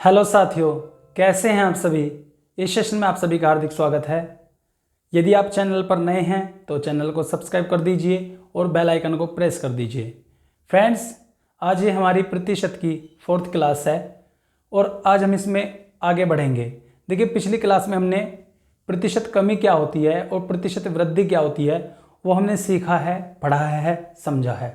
Hello साथियों, कैसे हैं आप सभी। इस सेशन में आप सभी का हार्दिक स्वागत है। यदि आप चैनल पर नए हैं तो चैनल को सब्सक्राइब कर दीजिए और बेल आइकन को प्रेस कर दीजिए। फ्रेंड्स, आज ये हमारी प्रतिशत की 4th क्लास है और आज हम इसमें आगे बढ़ेंगे। देखिए, पिछली क्लास में हमने प्रतिशत कमी क्या होती है और प्रतिशत वृद्धि क्या होती है वो हमने सीखा है, पढ़ा है, समझा है।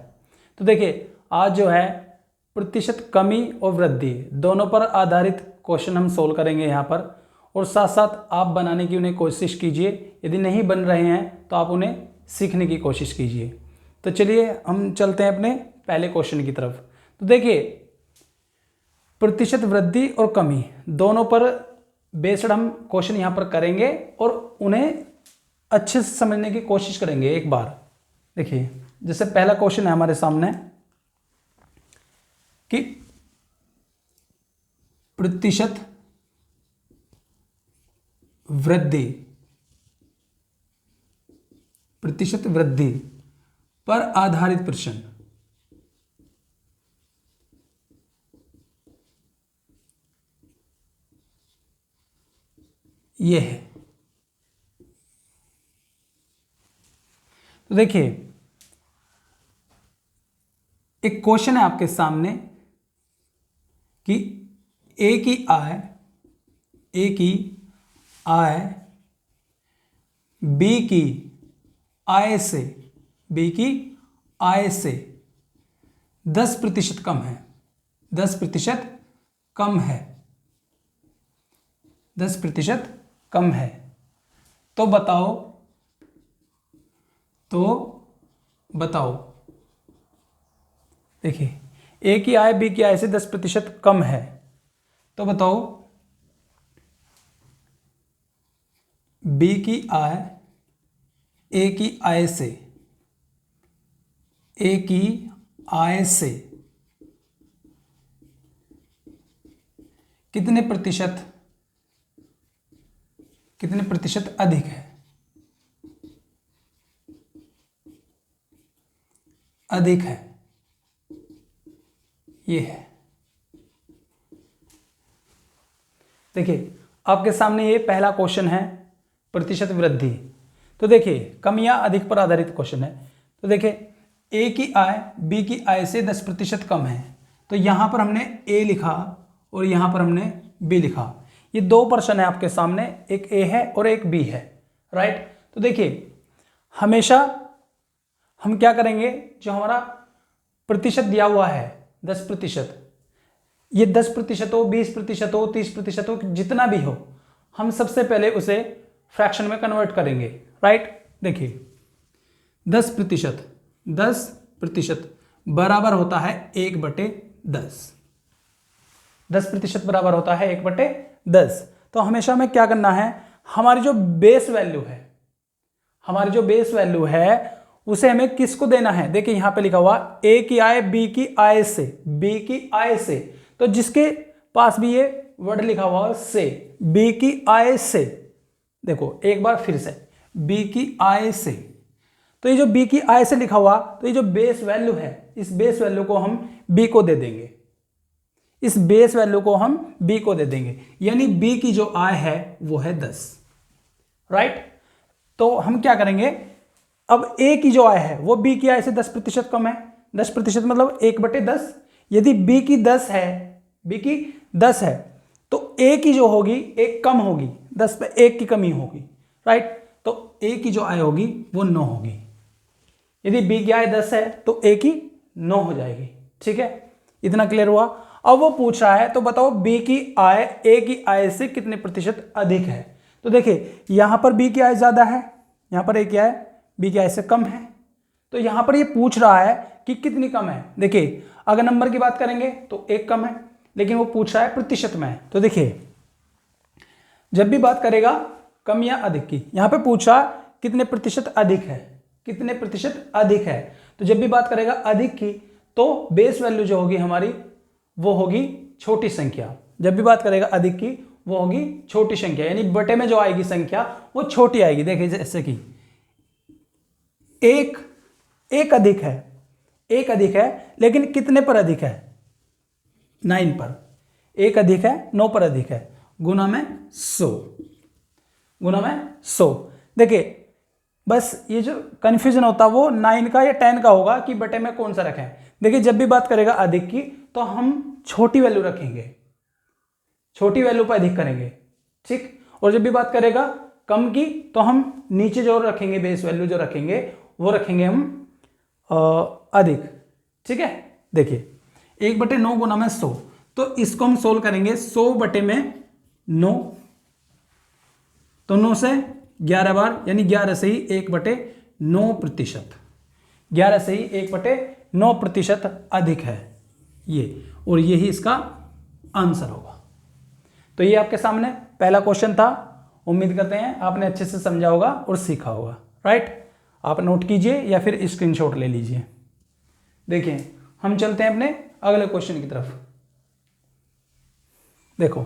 तो देखिए, आज जो है प्रतिशत कमी और वृद्धि दोनों पर आधारित क्वेश्चन हम सोल्व करेंगे यहाँ पर, और साथ साथ आप बनाने की उन्हें कोशिश कीजिए। यदि नहीं बन रहे हैं तो आप उन्हें सीखने की कोशिश कीजिए। तो चलिए हम चलते हैं अपने पहले क्वेश्चन की तरफ। तो देखिए, प्रतिशत वृद्धि और कमी दोनों पर बेस्ड हम क्वेश्चन यहाँ पर करेंगे और उन्हें अच्छे से समझने की कोशिश करेंगे एक बार। देखिए, जैसे पहला क्वेश्चन है हमारे सामने कि प्रतिशत वृद्धि पर आधारित प्रश्न। ये है। तो देखिए, एक क्वेश्चन है आपके सामने कि ए की आय बी की आय से 10% कम है। 10% कम है। 10% कम है। तो बताओ देखिए, ए की आय बी की आय से 10% कम है। तो बताओ बी की आय ए की आय से कितने प्रतिशत अधिक है। ये है। देखिए, आपके सामने ये पहला क्वेश्चन है, प्रतिशत वृद्धि। तो देखिए, कम या अधिक पर आधारित क्वेश्चन है। तो देखिए, ए की आय बी की आय से 10% कम है। तो यहां पर हमने ए लिखा और यहां पर हमने बी लिखा। ये दो पर्सन है आपके सामने, एक ए है और एक बी है, राइट। तो देखिए, हमेशा हम क्या करेंगे, जो हमारा प्रतिशत दिया हुआ है 10%, ये 10% हो, 20% हो, 30% हो, जितना भी हो, हम सबसे पहले उसे फ्रैक्शन में कन्वर्ट करेंगे, राइट। देखिए, 10% बराबर होता है 1/10। 10% बराबर होता है 1/10। तो हमेशा हमें क्या करना है, हमारी जो बेस वैल्यू है उसे हमें किसको देना है। देखिए, यहां पे लिखा हुआ ए की आय बी की आय से, तो जिसके पास भी ये वर्ड लिखा हुआ से, बी की आय से, देखो एक बार फिर से, बी की आय से, तो ये जो बी की आय से लिखा हुआ, तो ये जो बेस वैल्यू है, इस बेस वैल्यू को हम बी को दे देंगे। यानी बी की जो आय है वो है 10, राइट। तो हम क्या करेंगे, अब ए की जो आय है वो बी की आय से 10% कम है। 10% मतलब 1/10। यदि बी की 10 है तो ए की जो होगी एक कम होगी, 10 पे 1 की कमी होगी, राइट। तो ए की जो आय होगी वो 9 होगी। यदि बी की आय 10 है तो ए की 9 हो जाएगी, ठीक है। इतना क्लियर हुआ। अब वो पूछ रहा है, तो बताओ बी की आय ए की आय से कितने प्रतिशत अधिक है। तो देखिए, यहां पर बी की आय ज्यादा है, यहां पर ए की आय बी की आय से कम है। तो यहां पर ये पूछ रहा है कि कितनी कम है। देखिए, अगर नंबर की बात करेंगे तो 1 कम है, लेकिन वो पूछ रहा है प्रतिशत में। तो देखिए, जब भी बात करेगा कम या अधिक की, यहां पे पूछा कितने प्रतिशत अधिक है, तो जब भी बात करेगा अधिक की तो बेस वैल्यू जो होगी हमारी वो होगी छोटी संख्या। जब भी बात करेगा अधिक की वो होगी छोटी संख्या, यानी बटे में जो आएगी संख्या वो छोटी आएगी। देखिए, जैसे कि एक अधिक है, लेकिन कितने पर अधिक है, 9 पर। 1 अधिक है 9 पर अधिक है, गुना में 100, गुना में 100। देखिए बस ये जो कंफ्यूजन होता है वो 9 का या 10 का होगा कि बटे में कौन सा रखें। देखिए जब भी बात करेगा अधिक की तो हम छोटी वैल्यू रखेंगे, छोटी वैल्यू पर अधिक करेंगे, ठीक। और जब भी बात करेगा कम की तो हम नीचे जो रखेंगे, बेस वैल्यू जो रखेंगे वो रखेंगे हम अधिक, ठीक है। देखिए 1/9 गुना में 100, तो इसको हम सोल्व करेंगे 100 बटे में 9, तो 9 से 11 बार, यानी 11 से ही 1/9%, 11 से ही 1/9% अधिक है ये, और यही इसका आंसर होगा। तो ये आपके सामने पहला क्वेश्चन था। उम्मीद करते हैं आपने अच्छे से समझा होगा और सीखा होगा, राइट। आप नोट कीजिए या फिर स्क्रीनशॉट ले लीजिए। देखिए हम चलते हैं अपने अगले क्वेश्चन की तरफ। देखो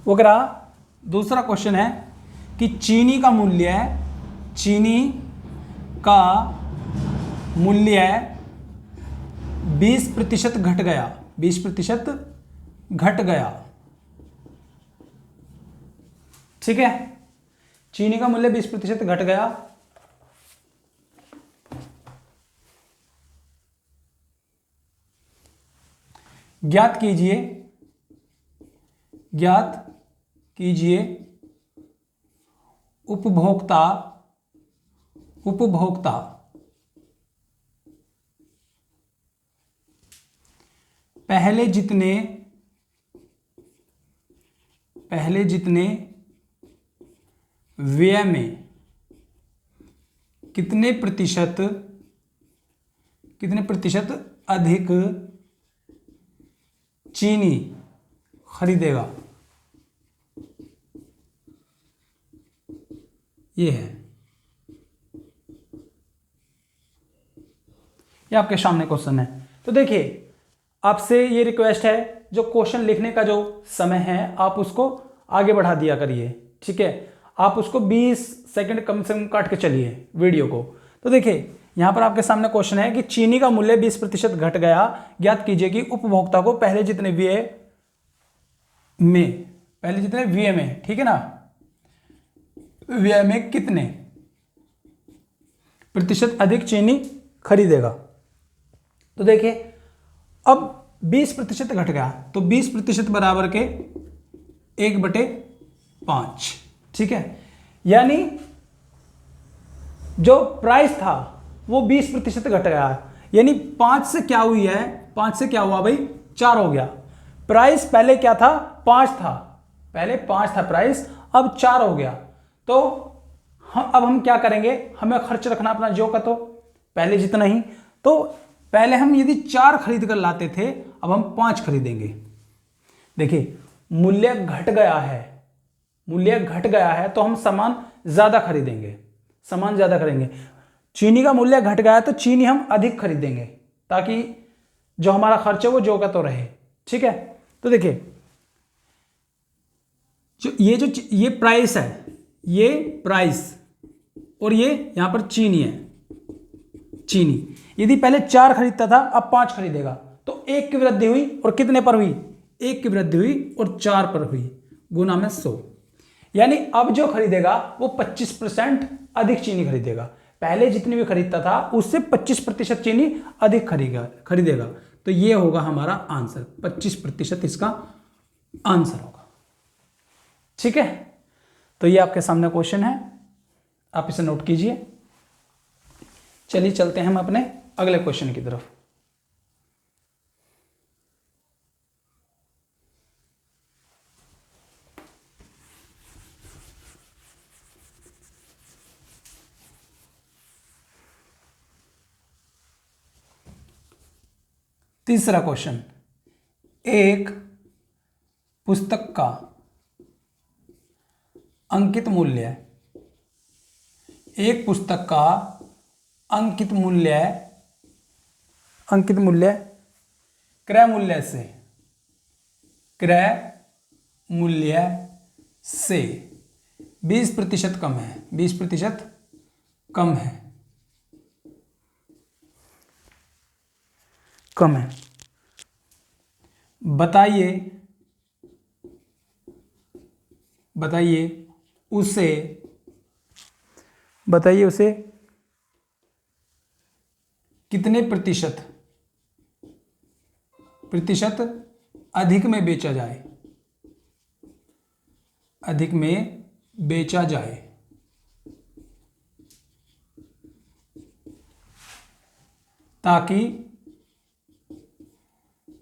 वो कह रहा, दूसरा क्वेश्चन है कि चीनी का मूल्य 20% घट गया, 20% घट गया, ठीक है। चीनी का मूल्य 20% घट गया, ज्ञात कीजिए उपभोक्ता पहले जितने व्यय में कितने प्रतिशत अधिक चीनी खरीदेगा। ये है, ये आपके सामने क्वेश्चन है। तो देखिए आपसे ये रिक्वेस्ट है, जो क्वेश्चन लिखने का जो समय है आप उसको आगे बढ़ा दिया करिए, ठीक है। आप उसको 20 सेकंड कम से कम काट के चलिए वीडियो को। तो देखिए यहां पर आपके सामने क्वेश्चन है कि चीनी का मूल्य 20% घट गया, ज्ञात कीजिए कि उपभोक्ता को पहले जितने व्यय में, ठीक है ना, व्यय में कितने प्रतिशत अधिक चीनी खरीदेगा। तो देखिए अब 20% घट गया, तो 20% बराबर के 1/5, ठीक है। यानी जो प्राइस था वो 20% घट गया है, यानी 5 से क्या हुई है, 5 से क्या हुआ भाई, 4 हो गया। प्राइस पहले क्या था, 5 था, पहले 5 था प्राइस, अब 4 हो गया। तो अब हम क्या करेंगे, हमें खर्च रखना अपना जो का तो पहले जितना ही, तो पहले हम यदि 4 खरीद कर लाते थे, अब हम 5 खरीदेंगे। देखिए मूल्य घट गया है, तो हम सामान ज्यादा खरीदेंगे, सामान ज्यादा खरीदेंगे। चीनी का मूल्य घट गया है तो चीनी हम अधिक खरीदेंगे, ताकि जो हमारा खर्च है वो जो का तो रहे, ठीक है। तो देखिए ये प्राइस है, ये प्राइस, और ये यहां पर चीनी है, चीनी यदि पहले 4 खरीदता था अब 5 खरीदेगा, तो 1 की वृद्धि हुई और कितने पर हुई, 1 की वृद्धि हुई और 4 पर हुई, गुना में 100। यानी अब जो खरीदेगा वो 25% अधिक चीनी खरीदेगा, पहले जितनी भी खरीदता था उससे 25% चीनी अधिक खरीदेगा। तो ये होगा हमारा आंसर, 25% इसका आंसर होगा, ठीक है। तो ये आपके सामने क्वेश्चन है, आप इसे नोट कीजिए। चलिए चलते हैं हम अपने अगले क्वेश्चन की तरफ। तीसरा क्वेश्चन, एक पुस्तक का अंकित मूल्य, एक पुस्तक का अंकित मूल्य क्रय मूल्य से 20% कम है, 20% कम है, कम है, बताइए उसे कितने प्रतिशत अधिक में बेचा जाए, ताकि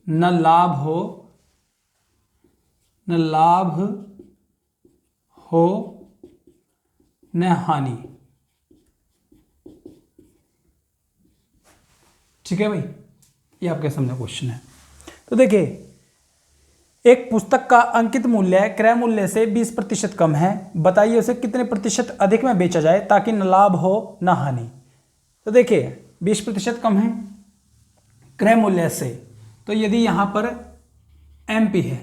न लाभ हो न हानि। ठीक है भाई, ये आपके सामने क्वेश्चन है। तो देखिए, एक पुस्तक का अंकित मूल्य क्रय मूल्य से 20% कम है, बताइए उसे कितने प्रतिशत अधिक में बेचा जाए ताकि न लाभ हो न हानि। तो देखिए 20% कम है क्रय मूल्य से, तो यदि यहां पर MP है,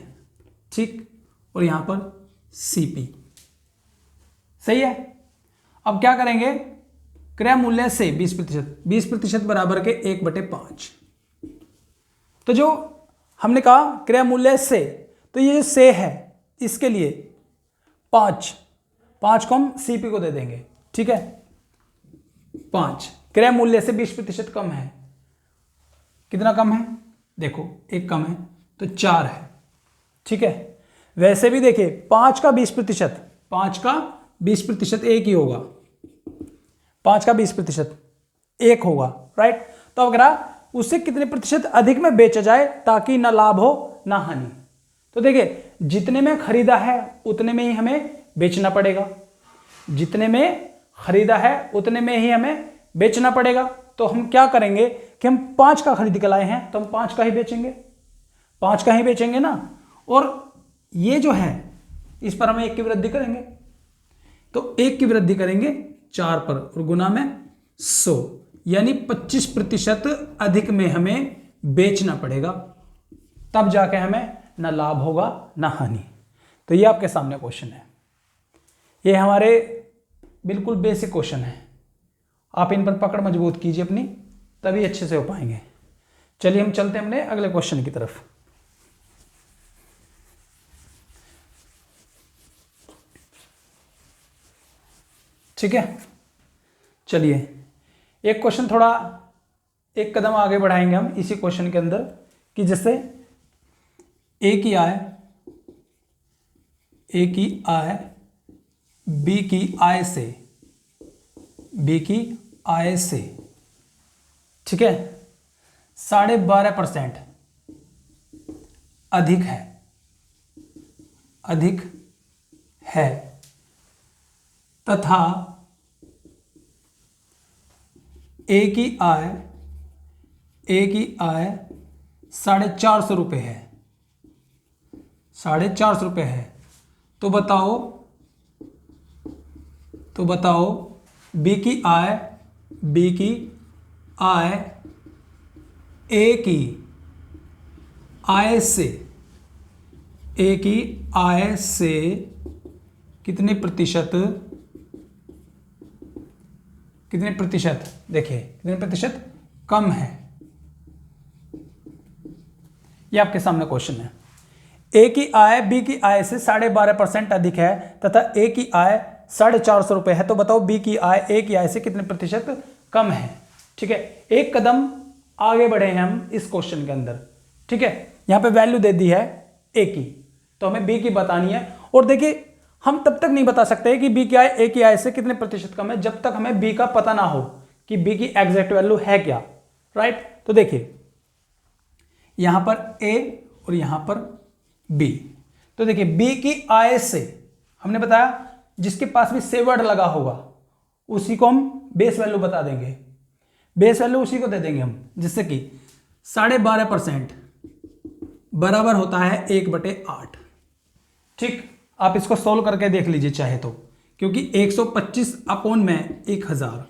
ठीक, और यहां पर CP, सही है। अब क्या करेंगे, क्रय मूल्य से 20% बराबर के 1/5। तो जो हमने कहा क्रय मूल्य से, तो ये जो से है इसके लिए 5 को हम CP को दे देंगे। ठीक है, 5 क्रय मूल्य से 20% कम है, कितना कम है, देखो 1 कम है तो 4 है। ठीक है, वैसे भी देखिए 5 का 20% एक ही होगा, 5 का 20% एक होगा, राइट। तो अगर उससे कितने प्रतिशत अधिक में बेचा जाए ताकि ना लाभ हो ना हानि। तो देखिए जितने में खरीदा है उतने में ही हमें बेचना पड़ेगा, जितने में खरीदा है उतने में ही हमें बेचना पड़ेगा। तो हम क्या करेंगे कि हम 5 का खरीद के लाए हैं तो हम 5 का ही बेचेंगे, 5 का ही बेचेंगे ना। और ये जो है इस पर हम 1 की वृद्धि करेंगे, तो 1 की वृद्धि करेंगे 4 पर और गुना में 100, यानी 25% अधिक में हमें बेचना पड़ेगा, तब जाके हमें ना लाभ होगा ना हानि। तो ये आपके सामने क्वेश्चन है, ये हमारे बिल्कुल बेसिक क्वेश्चन है। आप इन पर पकड़ मजबूत कीजिए अपनी, तभी अच्छे से हो पाएंगे। चलिए हम चलते हैं अपने अगले क्वेश्चन की तरफ। ठीक है, चलिए एक क्वेश्चन थोड़ा एक कदम आगे बढ़ाएंगे हम इसी क्वेश्चन के अंदर, कि जैसे ए की आय बी की आय से ठीक है 12.5% अधिक है तथा ए की आय 450 रुपये है, 450 रुपये है। तो बताओ बी की आय ए की आय से कितने प्रतिशत देखिए कितने प्रतिशत कम है। ये आपके सामने क्वेश्चन है। ए की आय बी की आय से 12.5% अधिक है तथा ए की आय 450 रुपये है। तो बताओ बी की आय ए की आय से कितने प्रतिशत कम है। ठीक है, एक कदम आगे बढ़े हैं हम इस क्वेश्चन के अंदर। ठीक है, यहां पे वैल्यू दे दी है ए की, तो हमें बी की बतानी है। और देखिए हम तब तक नहीं बता सकते कि बी की आय ए की आय से कितने प्रतिशत कम है जब तक हमें बी का पता ना हो कि बी की एग्जैक्ट वैल्यू है क्या, राइट। तो देखिए यहां पर ए और यहां पर बी, तो देखिए बी की आय से हमने बताया जिसके पास भी से वर्ड लगा होगा उसी को हम बेस वैल्यू बता देंगे, बेस वैल्यू उसी को दे देंगे हम, जिससे कि 12.5% बराबर होता है 1/8। ठीक, आप इसको सोल्व करके देख लीजिए चाहे तो, क्योंकि 125 अपॉन में 1000,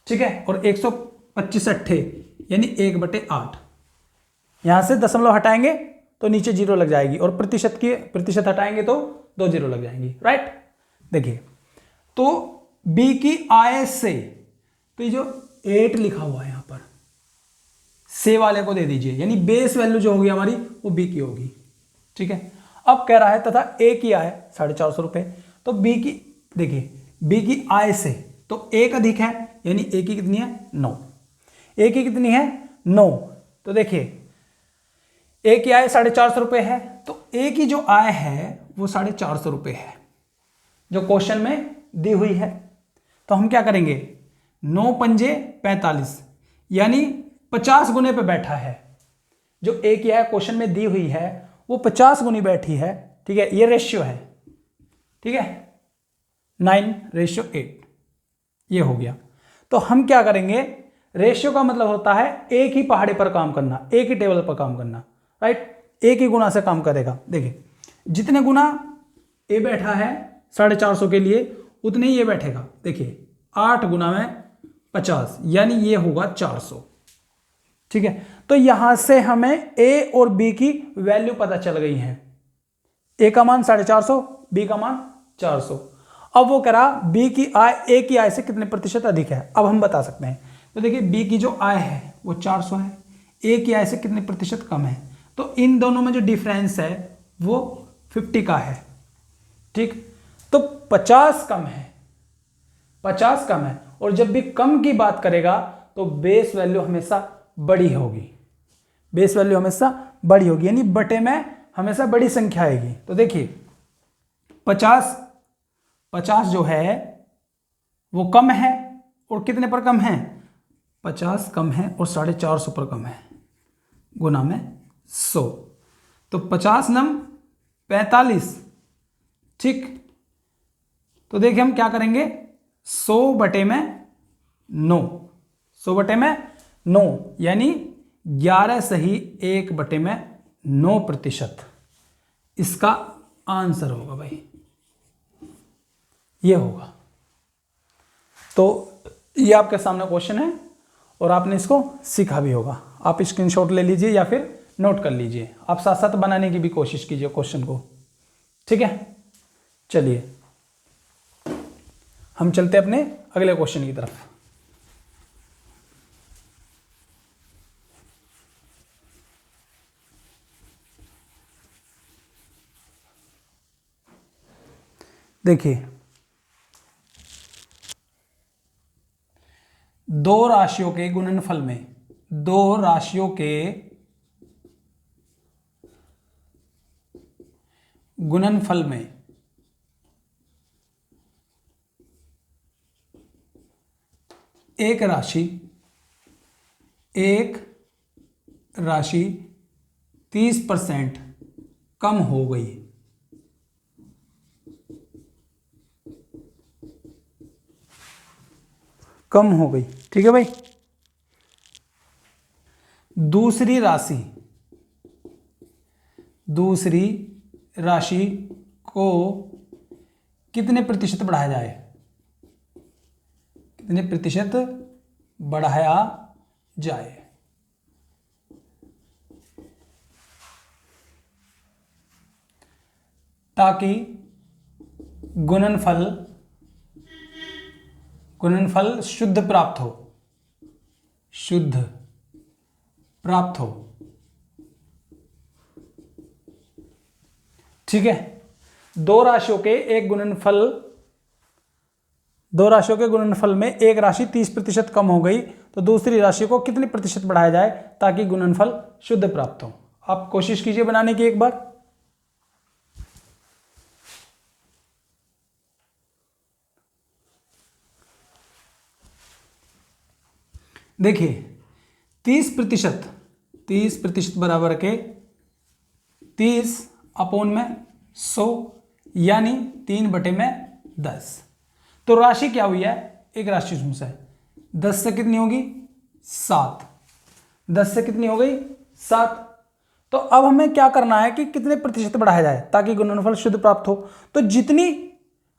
ठीक है, और 125 अट्ठे यानी 1/8। यहां से दशमलव हटाएंगे तो नीचे 0 लग जाएगी और प्रतिशत हटाएंगे तो 2 जीरो लग जाएंगी, राइट। देखिए तो बी की आय से, तो ये जो 8 लिखा हुआ है यहां पर, से वाले को दे दीजिए, यानी बेस वैल्यू जो होगी हमारी वो बी की होगी, ठीक है। अब कह रहा है तथा ए की आय 450 रुपए, तो बी की, देखिए बी की आय से, तो 1 अधिक है, यानी ए की कितनी है 9, ए की कितनी है 9, तो देखिए ए की आय 450 रुपए है, तो ए की जो आय है वो 450 रुपए है जो क्वेश्चन में दी हुई है। तो हम क्या करेंगे, 9 पंजे 45, यानी 50 गुने पे बैठा है, जो ए की आय क्वेश्चन में दी हुई है वो 50 गुनी बैठी है, ठीक है। ये रेशियो है, ठीक है, 9:8 ये हो गया। तो हम क्या करेंगे, रेशियो का मतलब होता है एक ही पहाड़े पर काम करना, एक ही टेबल पर काम करना, राइट। एक ही गुना से काम करेगा। देखिए जितने गुना ए बैठा है 450 के लिए, उतने ही ये बैठेगा। देखिए 8 गुना में 50, यानी ये होगा 400, ठीक है। तो यहां से हमें ए और बी की वैल्यू पता चल गई है, ए का मान 450, बी का मान 400। अब वो कह रहा बी की आय ए की आय से कितने प्रतिशत अधिक है, अब हम बता सकते हैं। तो देखिए बी की जो आय है वो 400 है, ए की आय से कितने प्रतिशत कम है, तो इन दोनों में जो डिफरेंस है वो 50 का है, ठीक। तो 50 कम है, 50 कम है, और जब भी कम की बात करेगा तो बेस वैल्यू हमेशा बड़ी होगी, बेस वैल्यू हमेशा बड़ी होगी, यानी बटे में हमेशा बड़ी संख्या आएगी। तो देखिए 50 जो है वो कम है, और कितने पर कम है, 50 कम है और 450 पर कम है, गुना में 100, तो 50 नम 45, ठीक। तो देखिए हम क्या करेंगे, 100 बटे में 9, 100 बटे में 9, यानी 11 सही 1 बटे में 9% इसका आंसर होगा भाई, ये होगा। तो ये आपके सामने क्वेश्चन है और आपने इसको सीखा भी होगा। आप स्क्रीनशॉट ले लीजिए या फिर नोट कर लीजिए, आप साथ साथ बनाने की भी कोशिश कीजिए क्वेश्चन को, ठीक है। चलिए हम चलते अपने अगले क्वेश्चन की तरफ। देखिए दो राशियों के गुणनफल में, दो राशियों के गुणनफल में एक राशि 30% कम हो गई, कम हो गई, ठीक है भाई। दूसरी राशि को कितने प्रतिशत बढ़ाया जाए, कितने प्रतिशत बढ़ाया जाए, ताकि गुणनफल शुद्ध प्राप्त हो, ठीक है। दो राशियों के गुणनफल में एक राशि 30% कम हो गई, तो दूसरी राशि को कितने प्रतिशत बढ़ाया जाए ताकि गुणनफल शुद्ध प्राप्त हो। आप कोशिश कीजिए बनाने की एक बार। देखिए 30% बराबर के 30 अपॉन में 100, यानी 3 बटे में 10। तो राशि क्या हुई है, एक राशि से 10 से कितनी होगी 7, 10 से कितनी हो गई 7। तो अब हमें क्या करना है कि कितने प्रतिशत बढ़ाया जाए ताकि गुणनफल शुद्ध प्राप्त हो। तो जितनी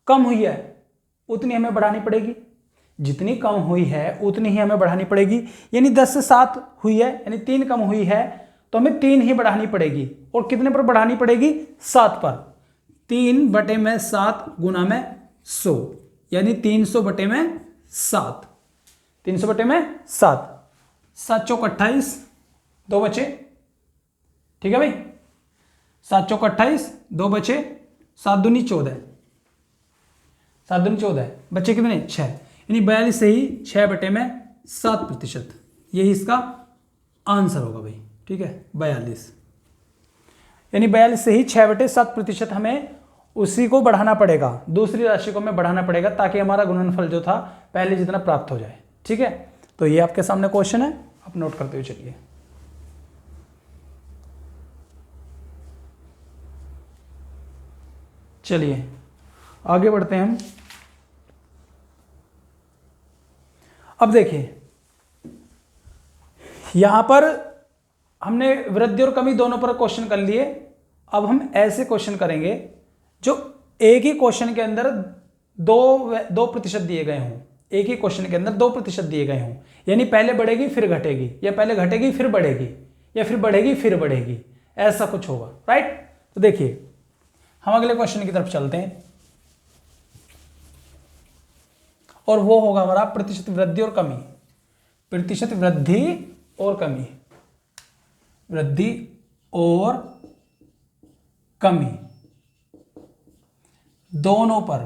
कम हुई है उतनी हमें बढ़ानी पड़ेगी, जितनी कम हुई है उतनी ही हमें बढ़ानी पड़ेगी, यानी 10 से 7 हुई है, यानी 3 कम हुई है तो हमें 3 ही बढ़ानी पड़ेगी। और कितने पर बढ़ानी पड़ेगी, 7 पर। 3/7 गुना में 100, यानी 300/7, 300/7, 7 चौक 28, 2 बचे, ठीक है भाई, 7 चौक 28, 2 बचे, 7 दूनी 14, 7 दूनी 14, बच्चे कितने 6, यानी 42 से ही 6/7%, यही इसका आंसर होगा भाई, ठीक है 42, यानी 42 से ही 6/7% हमें उसी को बढ़ाना पड़ेगा, दूसरी राशि को हमें बढ़ाना पड़ेगा ताकि हमारा गुणनफल जो था पहले जितना प्राप्त हो जाए, ठीक है। तो ये आपके सामने क्वेश्चन है, आप नोट करते हुए चलिए। चलिए आगे बढ़ते हैं हम। अब देखिए यहां पर हमने वृद्धि और कमी दोनों पर क्वेश्चन कर लिए। अब हम ऐसे क्वेश्चन करेंगे जो एक ही क्वेश्चन के अंदर 2% दिए गए हों, एक ही क्वेश्चन के अंदर 2% दिए गए हों, यानी पहले बढ़ेगी फिर घटेगी, या पहले घटेगी फिर बढ़ेगी, या फिर बढ़ेगी फिर बढ़ेगी, ऐसा कुछ होगा, राइट। तो देखिए हम अगले क्वेश्चन की तरफ चलते हैं, और वो होगा हमारा प्रतिशत वृद्धि और कमी, प्रतिशत वृद्धि और कमी, वृद्धि और कमी दोनों पर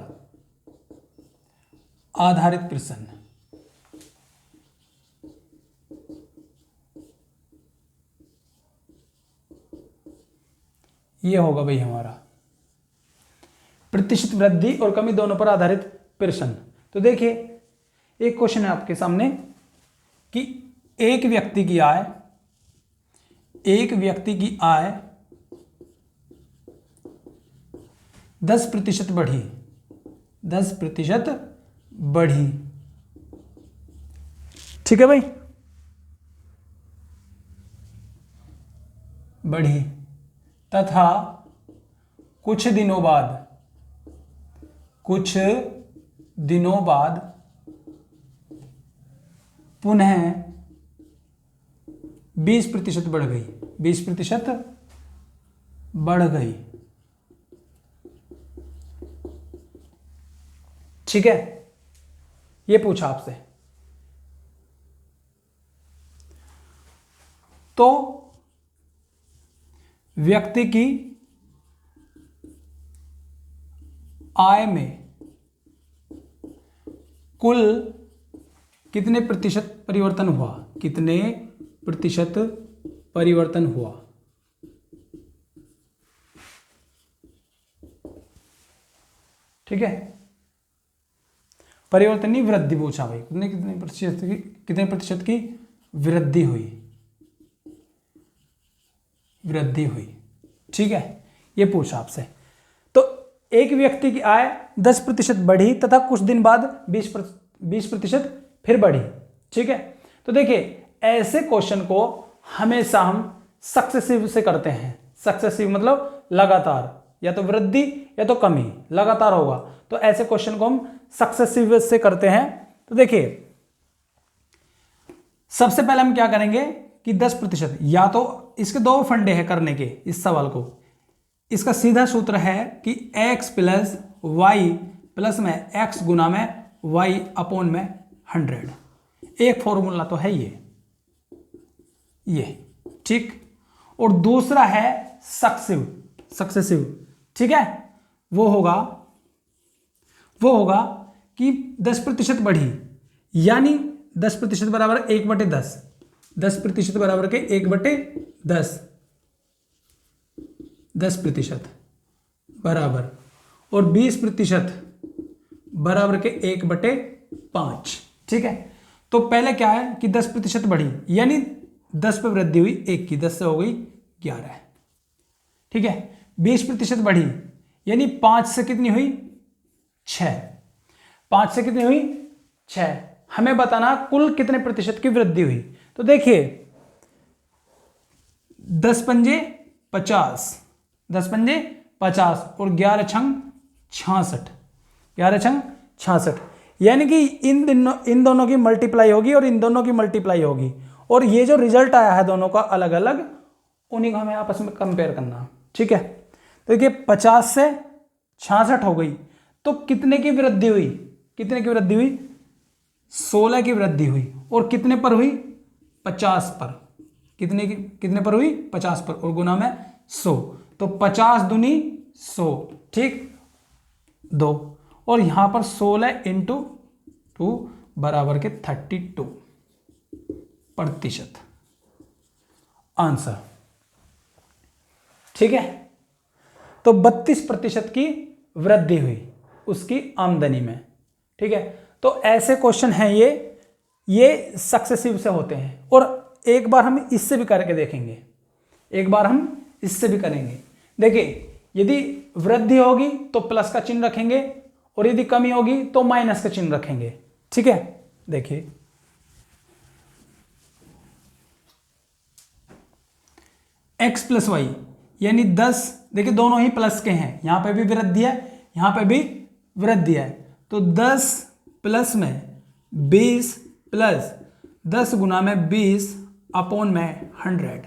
आधारित प्रश्न। ये होगा भाई हमारा प्रतिशत वृद्धि और कमी दोनों पर आधारित प्रश्न। तो देखिए एक क्वेश्चन है आपके सामने कि एक व्यक्ति की आय, एक व्यक्ति की आय 10% बढ़ी, 10% बढ़ी, ठीक है भाई, बढ़ी, तथा कुछ दिनों बाद, कुछ दिनों बाद पुनः 20% बढ़ गई, 20% बढ़ गई, ठीक है। ये पूछा आपसे, तो व्यक्ति की आय में कुल कितने प्रतिशत परिवर्तन हुआ, कितने प्रतिशत परिवर्तन हुआ, ठीक है। परिवर्तन नहीं, वृद्धि पूछा भाई, कितने कितने प्रतिशत की वृद्धि हुई, वृद्धि हुई, ठीक है, ये पूछा आपसे। तो एक व्यक्ति की आय 10% बढ़ी तथा कुछ दिन बाद 20% फिर बढ़ी, ठीक है। तो देखिए ऐसे क्वेश्चन को हमेशा हम सक्सेसिव से करते हैं, सक्सेसिव मतलब लगातार, या तो वृद्धि या तो कमी, लगातार होगा, तो ऐसे क्वेश्चन को हम सक्सेसिव से करते हैं। तो देखिए सबसे पहले हम क्या करेंगे कि 10%, या तो इसके दो फंडे हैं करने के इस सवाल को। इसका सीधा सूत्र है कि x प्लस वाई प्लस में x गुना में y अपॉन में 100, एक फॉर्मूला तो है ये, ठीक। और दूसरा है सक्सेसिव, ठीक है, वो होगा कि 10% बढ़ी, यानी 10% बराबर 1/10, 10% बराबर के 1/10, 10% बराबर, और 20% बराबर के 1/5, ठीक है। तो पहले क्या है कि 10% बढ़ी, यानी 10 पे वृद्धि हुई, 1 की 10 से हो गई 11, ठीक है। 20% बढ़ी, यानी 5 से कितनी हुई 6, 5 से कितनी हुई 6, हमें बताना कुल कितने प्रतिशत की वृद्धि हुई। तो देखिए 10 पंजे 50, 10 पंजे 50 और 11 छंग 66, 11 छंग 66, यानी कि इन दोनों की मल्टीप्लाई होगी और इन दोनों की मल्टीप्लाई होगी, और ये जो रिजल्ट आया है दोनों का अलग अलग, उन्हीं को हमें आपस में कंपेयर करना, ठीक है। तो देखिए 50 से 66 हो गई, तो कितने की वृद्धि हुई? कितने की वृद्धि हुई? 16 की वृद्धि हुई। और कितने पर हुई? 50 पर। कितने पर हुई? 50 पर, और गुना में 100, तो 50 दूनी 100, ठीक, 2, और यहां पर 16 इंटू 2 बराबर के 32% आंसर। ठीक है, तो 32% की वृद्धि हुई उसकी आमदनी में। ठीक है, तो ऐसे क्वेश्चन हैं ये सक्सेसिव से होते हैं। और एक बार हम इससे भी करके देखेंगे, एक बार हम इससे भी करेंगे। देखिए, यदि वृद्धि होगी तो प्लस का चिन्ह रखेंगे, और यदि कमी होगी तो माइनस का चिन्ह रखेंगे। ठीक है, देखिए x प्लस वाई यानी 10, देखिए दोनों ही प्लस के हैं, यहां पे भी वृद्धि है, यहां पे भी वृद्धि है, तो 10 प्लस में 20 प्लस 10 गुना में 20 अपॉन में 100।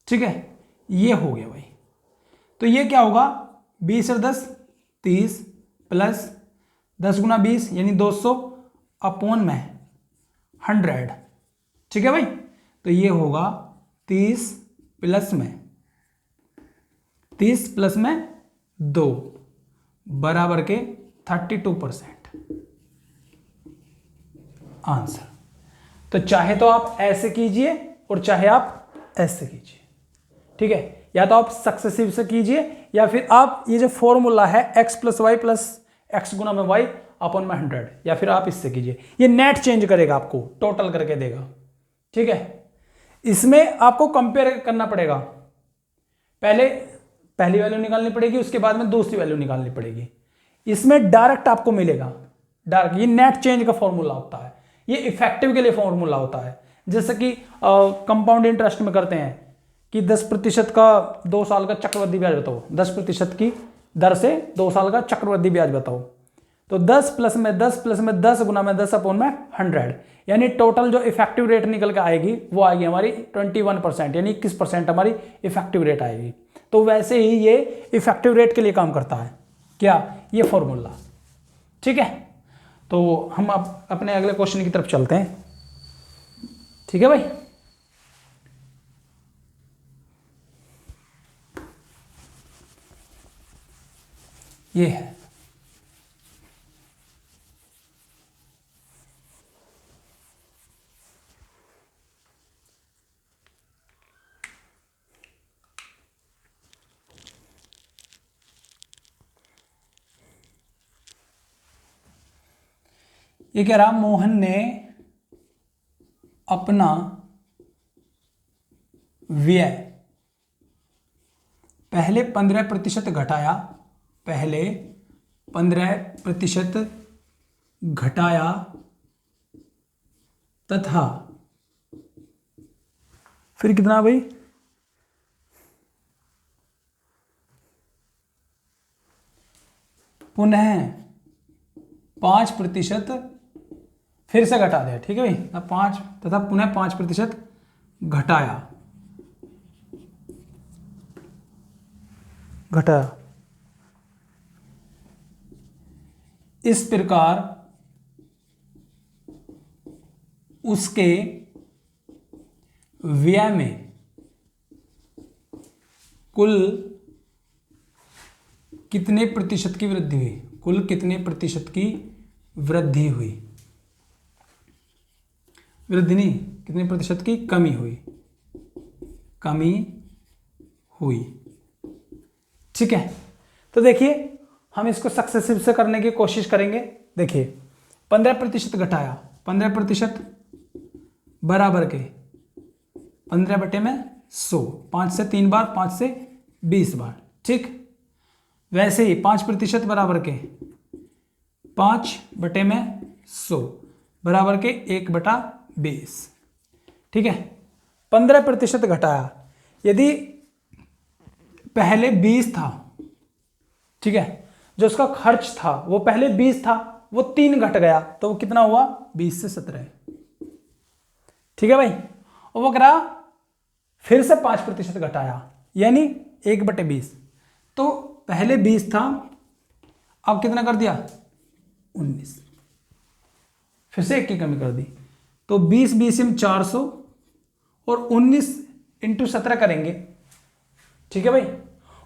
ठीक है, ये हो गया भाई। तो ये क्या होगा? 20 और 10 30 प्लस 10 गुना 20 यानी 200 अपॉन में 100। ठीक है भाई, तो ये होगा 30 प्लस में 2 बराबर के 32% आंसर। तो चाहे तो आप ऐसे कीजिए और चाहे आप ऐसे कीजिए। ठीक है, या तो आप सक्सेसिव से कीजिए, या फिर आप ये जो फॉर्मूला है x plus Y plus X गुना में y अपॉन में 100, या फिर आप इससे कीजिए। ये नेट चेंज करेगा, आपको टोटल करके देगा। ठीक है, इसमें आपको कंपेयर करना पड़ेगा, पहली वैल्यू निकालनी पड़ेगी, उसके बाद में दूसरी वैल्यू निकालनी पड़ेगी। इसमें डायरेक्ट आपको मिलेगा, डायरेक्ट। ये नेट चेंज का फॉर्मूला होता है, ये इफेक्टिव के लिए फॉर्मूला होता है। जैसे कि कंपाउंड इंटरेस्ट में करते हैं कि 10% का 2 साल का चक्रवृद्धि ब्याज बताओ, 10% की दर से 2 साल का चक्रवृद्धि ब्याज बताओ, तो 10 प्लस में 10 प्लस में 10 गुना में 10 अपॉन में 100, यानी टोटल जो इफेक्टिव रेट निकल के आएगी वो आएगी हमारी 21%, यानी 21% हमारी इफेक्टिव रेट आएगी। तो वैसे ही ये इफेक्टिव रेट के लिए काम करता है, क्या? ये फॉर्मूला। ठीक है, तो हम अब अपने अगले क्वेश्चन की तरफ चलते हैं। ठीक है भाई, ये है ये कह रहा, मोहन ने अपना व्यय पहले 15% घटाया, पहले 15% घटाया तथा फिर कितना भाई? पुनः 5% फिर से घटा दिया। ठीक है भाई, अब 5 तथा पुनः 5% घटाया, इस प्रकार उसके व्यय में कुल कितने प्रतिशत की वृद्धि हुई? कुल कितने प्रतिशत की वृद्धि हुई? वृद्धि नहीं, कितने प्रतिशत की कमी हुई? कमी हुई। ठीक है, तो देखिए हम इसको सक्सेसिव से करने की कोशिश करेंगे। देखिए 15% घटाया, 15% बराबर के 15/100, 5 से 3 बार, 5 से 20 बार। ठीक, वैसे ही 5% बराबर के 5/100 बराबर के 1/20। ठीक है, 15% घटाया, यदि पहले 20 था, ठीक है, जो उसका खर्च था वो पहले 20 था, वो 3 घट गया, तो वो कितना हुआ? 20 से 17। ठीक है भाई, और वो करा फिर से 5% घटाया, यानी 1/20। तो पहले 20 था, अब कितना कर दिया 19, फिर से 1 की कमी कर दी, तो 20 बीसीएम 400 और 19 इंटू 17 करेंगे, ठीक है भाई,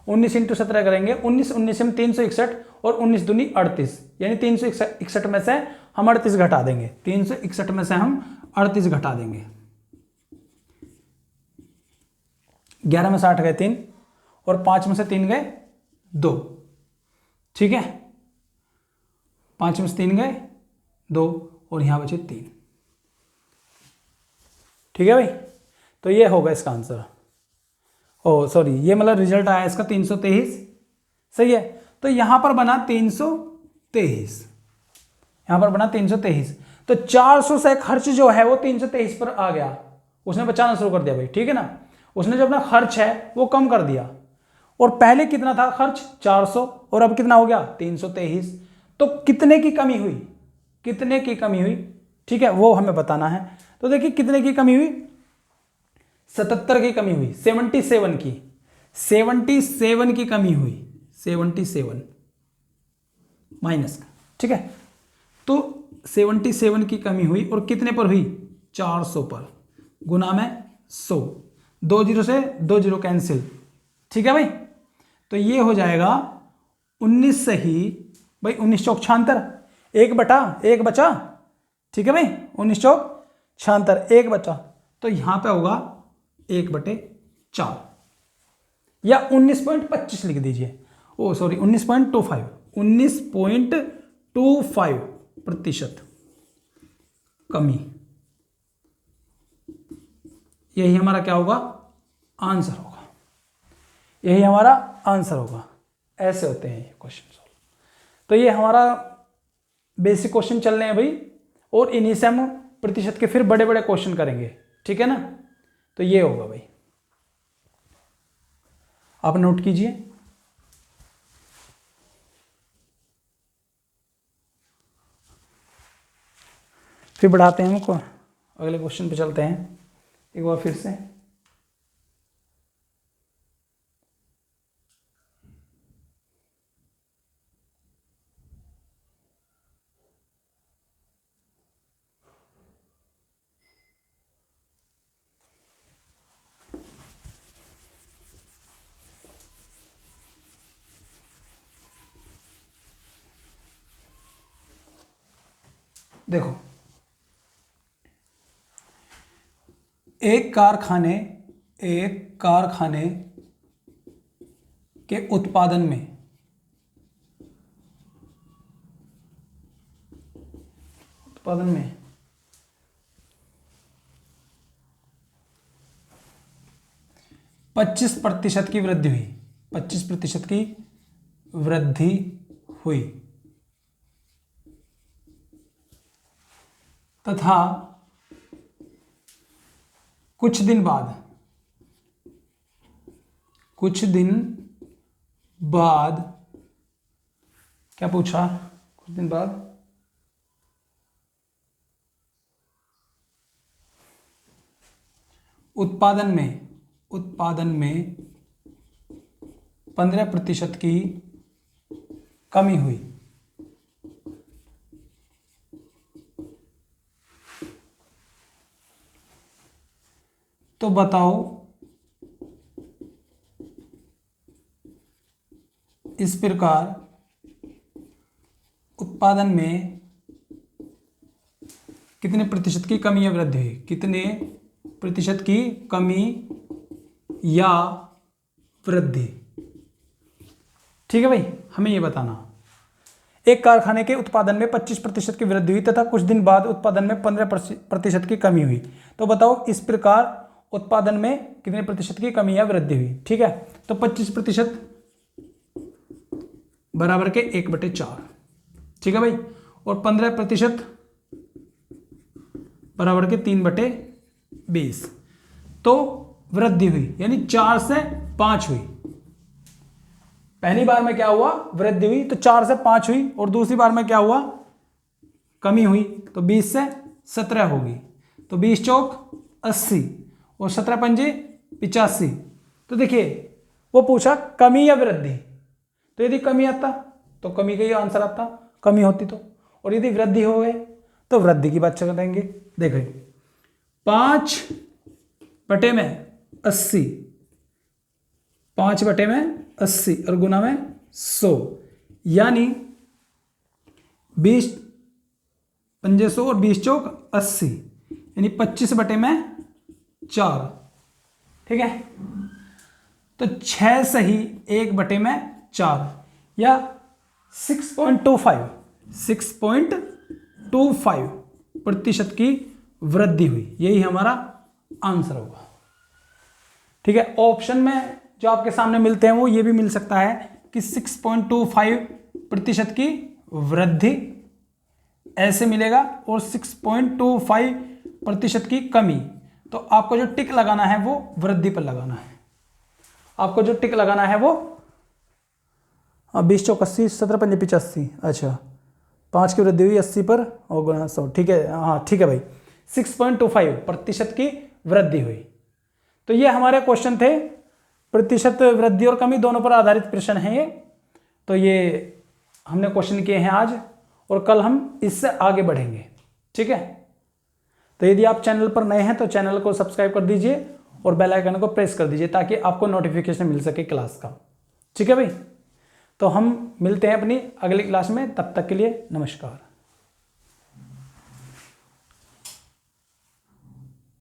19 इंटू 17 करेंगे, 19 19 में 361 और 19 दूनी 38, यानी 361 में से हम 38 घटा देंगे, 361 में से हम 38 घटा देंगे, 11 में से 8 गए 3 और 5 में से 3 गए 2, ठीक है, 5 में से 3 गए 2 और यहां बचे 3, ठीक है भाई। तो ये होगा इसका आंसर, ओ सॉरी, ये मतलब रिजल्ट आया इसका 323, सही है। तो यहां पर बना 323, यहां पर बना 323, तो 400 से खर्च जो है वो 323 पर आ गया, उसने बचाना शुरू कर दिया भाई, ठीक है ना, उसने जो अपना खर्च है वो कम कर दिया, और पहले कितना था खर्च 400 और अब कितना हो गया 323, तो कितने की कमी हुई, कितने की कमी हुई, ठीक है, वो हमें बताना है। तो देखिए कितने की कमी हुई, 77 की कमी हुई, 77 की, 77 की कमी हुई, 77 माइनस का, ठीक है, तो 77 की कमी हुई और कितने पर हुई 400 पर, गुना में 100, 2 जीरो से 2 जीरो कैंसिल, ठीक है भाई। तो ये हो जाएगा 19 से ही भाई, 19 चौक 76, 1 बटा 1 बचा, ठीक है भाई, 19 चौक 76 1 बचा, तो यहां पे होगा 1/4 या 19.25 लिख दीजिए, ओ सॉरी 19.25, 19.25% कमी, यही हमारा क्या होगा आंसर होगा, यही हमारा आंसर होगा। ऐसे होते हैं ये क्वेश्चन सॉल्व। तो ये हमारा बेसिक क्वेश्चन चल रहे हैं भाई, और इन्हीं से हम प्रतिशत के फिर बड़े बड़े क्वेश्चन करेंगे, ठीक है ना। तो ये होगा भाई, आप नोट कीजिए। फिर बढ़ाते हैं हमको, अगले क्वेश्चन पे चलते हैं एक बार फिर से। देखो, एक कारखाने के उत्पादन में 25% की वृद्धि हुई, 25% की वृद्धि हुई, तथा कुछ दिन बाद क्या पूछा, कुछ दिन बाद उत्पादन में 15% की कमी हुई, तो बताओ इस प्रकार उत्पादन में कितने प्रतिशत की कमी या वृद्धि हुई, कितने प्रतिशत की कमी या वृद्धि, ठीक है भाई, हमें यह बताना। एक कारखाने के उत्पादन में 25% की वृद्धि हुई तथा कुछ दिन बाद उत्पादन में 15% की कमी हुई, तो बताओ इस प्रकार उत्पादन में कितने प्रतिशत की कमी या वृद्धि हुई, ठीक है। तो 25% बराबर के 1/4, ठीक है भाई, और 15% बराबर के 3/20, तो वृद्धि हुई यानी 4 से 5 हुई। पहली बार में क्या हुआ वृद्धि हुई तो 4 से 5 हुई, और दूसरी बार में क्या हुआ कमी हुई, तो 20 से 17 होगी, तो 20 चौक 80 और 17 पंजे 85। तो देखिए वो पूछा कमी या वृद्धि, तो यदि कमी आता तो कमी का ही आंसर आता, कमी होती तो। और यदि वृद्धि हो गए तो वृद्धि की बात करेंगे। देखो 5/80, 5/80 और गुना में 100, यानी 20 पंजे 100 और 20 चौक 80, यानी 25/4। ठीक है, तो 6 सही 1/4 या 6.25% की वृद्धि हुई, यही हमारा आंसर होगा। ठीक है, ऑप्शन में जो आपके सामने मिलते हैं वो ये भी मिल सकता है कि 6.25% की वृद्धि ऐसे मिलेगा और 6.25% की कमी। तो आपको जो टिक लगाना है वो वृद्धि पर लगाना है। आपको जो टिक लगाना है वो 20 चौक 80, 17 पंजे 85, अच्छा 5 की वृद्धि हुई 80 पर और गुना 100। ठीक है, हाँ ठीक है भाई, 6.25% की वृद्धि हुई। तो ये हमारे क्वेश्चन थे, प्रतिशत वृद्धि और कमी दोनों पर आधारित प्रश्न है ये। तो ये हमने क्वेश्चन किए हैं आज, और कल हम इससे आगे बढ़ेंगे। ठीक है, तो यदि आप चैनल पर नए हैं तो चैनल को सब्सक्राइब कर दीजिए और बेल आइकन को प्रेस कर दीजिए ताकि आपको नोटिफिकेशन मिल सके क्लास का। ठीक है भाई, तो हम मिलते हैं अपनी अगली क्लास में, तब तक के लिए नमस्कार।